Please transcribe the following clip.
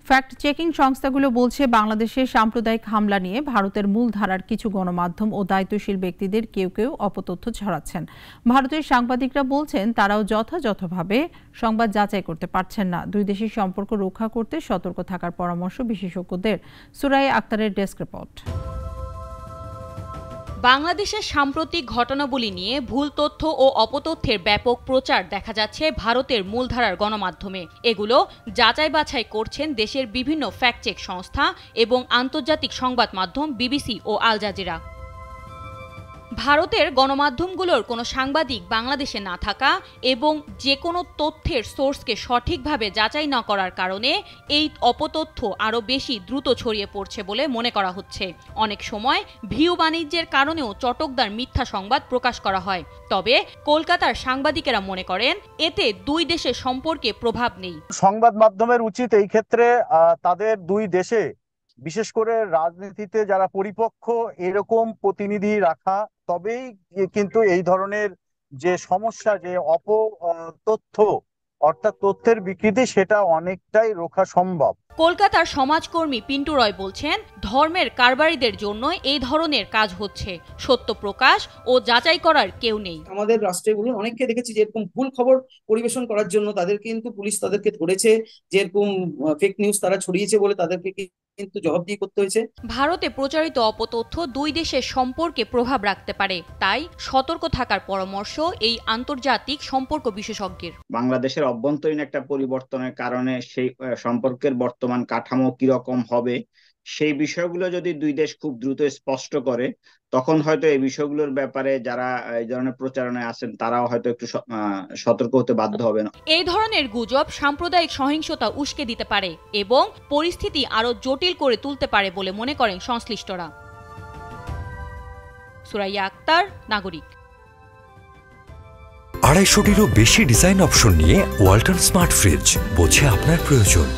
Fact checking সংস্থাগুলো বলছে বাংলাদেশের সাম্প্রদায়িক হামলা নিয়ে ভারতের মূলধারার কিছু গণমাধ্যম ও দায়িত্বশীল ব্যক্তিদের কেউ কেউ অপতথ্য ছড়াচ্ছেন। ভারতের সাংবাদিকরা বলছেন তারাও যথাযথভাবে সংবাদ যাচাই করতে পারছেন না। দুই দেশের সম্পর্ক রক্ষা করতে সতর্ক থাকার পরামর্শ বিশেষজ্ঞদের। সুরাইয়া আক্তারের ডেস্ক রিপোর্ট। বাংলাদেশের সাম্প্রতিক ঘটনাবলী নিয়ে ভুল তথ্য ও অপতথ্যের ব্যাপক প্রচার দেখা যাচ্ছে ভারতের মূলধারার গণমাধ্যমে। এগুলো যাচাই বাছাই করছেন দেশের বিভিন্ন ফ্যাক্ট চেক সংস্থা এবং আন্তর্জাতিক সংবাদ মাধ্যম বিবিসি ও আল জাজিরা। ভারতের গণমাধ্যমগুলোর কোনো সাংবাদিক বাংলাদেশে না থাকা এবং যে কোনো তথ্যের সোর্সকে সঠিকভাবে যাচাই না করার কারণে এই অপতথ্য আরও বেশি দ্রুত ছড়িয়ে পড়ছে বলে মনে করা হচ্ছে। অনেক সময় ভিউ বাণিজ্যের কারণেও চটকদার মিথ্যা সংবাদ প্রকাশ করা হয়। তবে কলকাতার সাংবাদিকেরা মনে করেন এতে দুই দেশের সম্পর্কে প্রভাব নেই। সংবাদ মাধ্যমের উচিত এই ক্ষেত্রে তাদের দুই দেশে বিশেষ করে রাজনীতিতে যারা পরিপক্ক এরকম প্রতিনিধি রাখা, তবেই কিন্তু এই ধরনের যে সমস্যা, যে অপতথ্য অর্থাৎ তথ্যের বিকৃতি, সেটা অনেকটাই রোখা সম্ভব। কলকাতার সমাজকর্মী পিন্টু রয় বলছেন, ধর্মের কারবারিদের জন্য এই ধরনের কাজ হচ্ছে, সত্য প্রকাশ ও যাচাই করার কেউ নেই। আমাদের রাষ্ট্রগুলো অনেককে দেখেছি যে এরকম ভুল খবর পরিবেশন করার জন্য তাদের কিন্তু পুলিশ তাদেরকে ধরেছে, যে এরকম ফেক নিউজ তারা ছড়িয়েছে বলে তাদেরকে কিন্তু জবাবদিহি করতে হয়েছে। ভারতে প্রচারিত অপতথ্য দুই দেশের সম্পর্কে প্রভাব রাখতে পারে, তাই সতর্ক থাকার পরামর্শ এই আন্তর্জাতিক সম্পর্ক বিশেষজ্ঞের। বাংলাদেশের অভ্যন্তরীণ একটা পরিবর্তনের কারণে সেই সম্পর্কের বর্তমান কাঠামো কিরকম হবে সেই বিষয়গুলো যদি দুই দেশ খুব দ্রুত স্পষ্ট করে, তখন হয়তো এই বিষয়গুলোর ব্যাপারে যারা এই ধরনের প্রচারণায় আছেন তারাও হয়তো একটু সতর্ক হতে বাধ্য হবেন। এই ধরনের গুজব সাম্প্রদায়িক সহিংসতা উস্কে দিতে পারে এবং পরিস্থিতি আরো জটিল করে তুলতে পারে বলে মনে করেন সংশ্লিষ্টরা। সুরাইয়া আক্তার, নাগরিক। 250-টিরও বেশি ডিজাইন অপশন নিয়ে ওয়ালটন স্মার্ট ফ্রিজ, বোঝে আপনার প্রয়োজন।